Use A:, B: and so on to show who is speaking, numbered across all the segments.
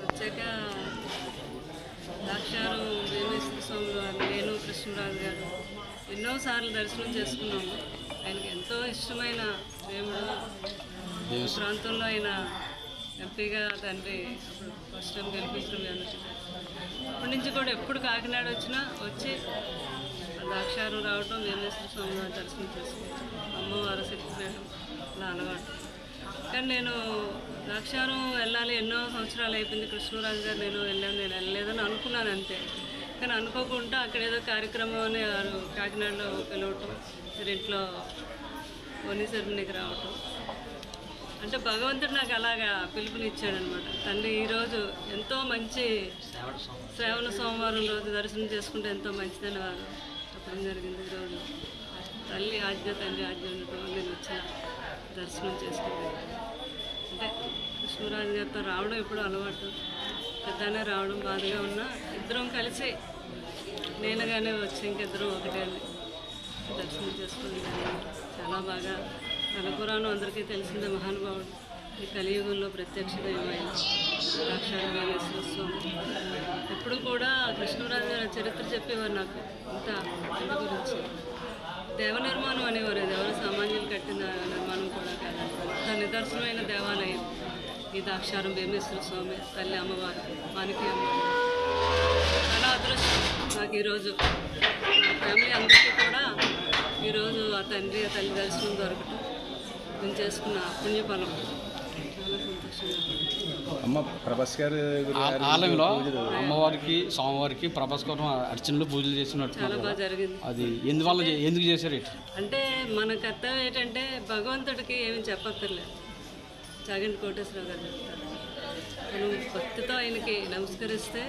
A: వచ్చాక ద్రాక్షారం వేమేశ్వర స్వామి వారు, నేను కృష్ణరాజు గారు ఎన్నోసార్లు దర్శనం చేసుకున్నాము. ఆయనకి ఎంతో ఇష్టమైన దేవుడు. ప్రాంతంలో ఆయన ఎంపీగా తండ్రి అప్పుడు ఫస్ట్ టైం గెలిపించడం అందరికీ. అప్పటి నుంచి కూడా ఎప్పుడు కాకినాడ వచ్చినా వచ్చి ద్రాక్షారం రావటం, వేమేశ్వర స్వామి వారి దర్శనం చేసుకోవచ్చు, అమ్మవారు శక్తిపీఠం అలా అలవాటు. కానీ నేను ద్రాక్షారం వెళ్ళాలి ఎన్నో సంవత్సరాలు అయిపోయింది. కృష్ణరాజు గారు నేను వెళ్ళలేదని అనుకున్నాను అంతే. కానీ అనుకోకుండా అక్కడ ఏదో కార్యక్రమం అని కాకినాడలో పిలవటం, ఇంట్లో వని సెరమనీకి రావటం, అంటే భగవంతుడు నాకు అలాగా పిలుపునిచ్చాడనమాట. తండ్రి ఈరోజు ఎంతో మంచి శ్రావణ సోమవారం రోజు దర్శనం చేసుకుంటే ఎంతో మంచిదని వారు చెప్పడం జరిగింది. ఈరోజు తల్లి ఆజ్ఞ, తండ్రి ఆజ్ఞ ఉండటం నేను వచ్చిన దర్శనం చేసుకుంటాను. అంటే కృష్ణరాజు గారితో రావడం ఎప్పుడు అలవాటు, పెద్దనే రావడం బాధగా ఉన్నా ఇద్దరం కలిసి నేనుగానే వచ్చి ఇంకిద్దరం ఒకటే దర్శనం చేసుకుని చాలా బాగా. కనపురాణం అందరికీ తెలిసిందే, మహానుభావుడు. ఈ కలియుగంలో ప్రత్యక్ష దైవమైన ద్రాక్షారం వేమేశ్వర స్వామి. ఎప్పుడు కూడా కృష్ణరాజు గారి చరిత్ర చెప్పేవారు నాకు ఇంత గురించి. దేవ నిర్మాణం అనేవారు, అది ఎవరు సామాన్యులు కట్టిన నిర్మాణం కూడా కాదు. అంత నిదర్శనమైన దేవాలయం ఈ ద్రాక్షారం వేమేశ్వర స్వామి, తల్లి అమ్మవారు, మానికి అమ్మవారు. చాలా అదృష్టం నాకు ఈరోజు. మా ఫ్యామిలీ అందరికీ కూడా ఈరోజు ఆ తండ్రి ఆ తల్లి దర్శనం దొరకటం, నేను చేసుకున్న పుణ్యఫలం. చాలా సంతోషంగా.
B: అమ్మ ప్రభాస్ గారు
C: ఆలయంలో అమ్మవారికి, స్వామివారికి ప్రభాస్ గారు అర్చనలు పూజలు చేసినట్టు
A: చాలా బాగా జరిగింది.
C: అది ఎందుకు చేశారు?
A: అంటే మన కర్తవ్యం ఏంటంటే భగవంతుడికి ఏమి చెప్పక్కర్లేదు. చాగంటి కోటేశ్వరరావు గారు చెప్తారు, మనం భక్తితో ఆయనకి నమస్కరిస్తే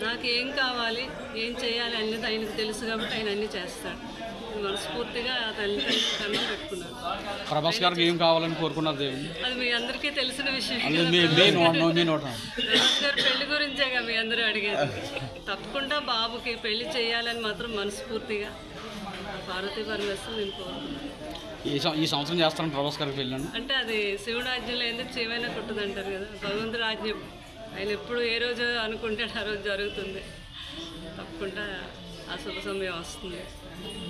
A: నాకు ఏం కావాలి, ఏం చేయాలి అనేది ఆయనకు తెలుసు కాబట్టి ఆయన అన్నీ చేస్తాడు. మనస్ఫూర్తిగా తల్లి కన్నం పెట్టుకున్నాను.
C: ప్రభాస్ గారికి ఏం కావాలని కోరుకున్నారు దేవుని?
A: అది మీ అందరికీ తెలిసిన విషయం. ప్రభాస్ గారు పెళ్లి గురించేగా మీ అందరూ అడిగేది. తప్పకుండా బాబుకి పెళ్లి చేయాలని మాత్రం మనస్ఫూర్తిగా పార్వతీ పరమేశ్వరం నేను కోరుకున్నాను.
C: ఈ సంవత్సరం చేస్తాను ప్రభాస్ గారికి పెళ్ళండి.
A: అంటే అది శివుడు ఆజ్ఞలో ఎందుకు చేయమైనా కుట్టదంటారు కదా, భగవంతుడు ఆజ్ఞ. ఆయన ఎప్పుడు ఏ రోజు అనుకుంటే ఆ రోజు జరుగుతుంది. తప్పకుండా ఆ శుభ సమయం వస్తుంది.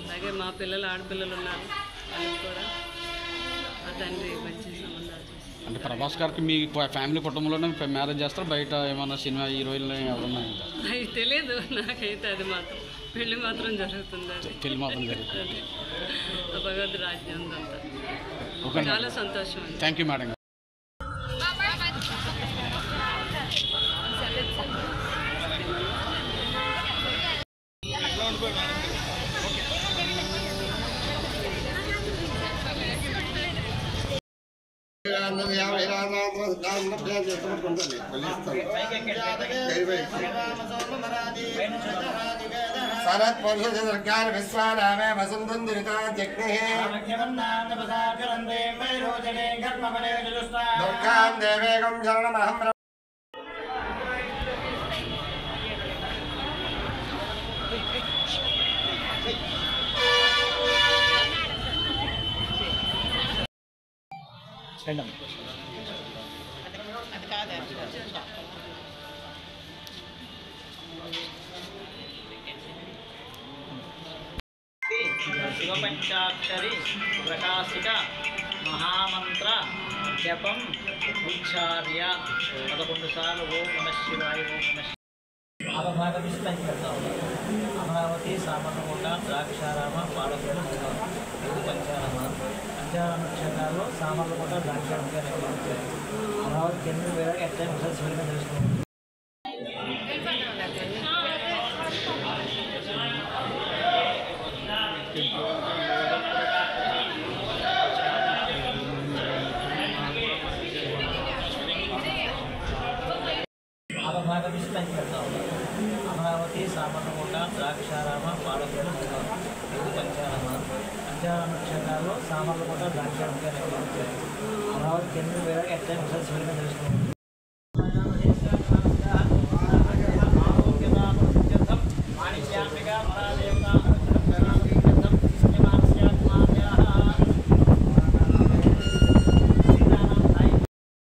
A: అలాగే మా పిల్లలు, ఆడపిల్లలు ఉన్నారు, వాళ్ళకి కూడా ఆ తండ్రి మంచి సంబంధాలు చేస్తారు.
C: అంటే ప్రభాస్ గారికి మీ ఫ్యామిలీ కుటుంబంలోనే మ్యారేజ్ చేస్తారు, బయట ఏమన్నా సినిమా హీరోయిన్లు ఎవరున్నాయి?
A: అది తెలియదు నాకైతే. అది మాత్రం పెళ్ళి మాత్రం జరుగుతుంది. అది
C: పెళ్ళి మాత్రం జరుగుతుంది.
A: భగవంతుడు ఆజ్ఞ ఉందంతా. చాలా సంతోషం.
C: Thank you madam.
D: శరత్ పురుషర్గాన్ విశ్వానామే వసుంధురితా జగ్నే దుర్గాం దేవేగం శరణమహం.
E: శివపంచాక్షరి ప్రకాశిక మహామంత్ర జపం ఉచ్చార్య 11 సార్లు ఓం నమః శివాయ, ఓం నమః. అమరావతి, సామర్లకోట, ద్రాక్షారామ, పాలకొల్లు, పంచారామ. పంచారామ నక్షత్రాల్లో సామర్లకోట, ద్రాక్షారామ, అమరావతి కేంద్రం వేరే ఎట్లా శివుడిగా తెలుసుకుంటాం. అమరావతి, సామర్లకోట, ద్రాక్షారామ, పాలకొల్లు, పంచారామ. పంచారామ నక్షత్రాల్లో సామర్లకోట, ద్రాక్షారామ, అమరావతి కేంద్రం వేరే ఎట్లా శివుడిగా తెలుసుకుంటాం.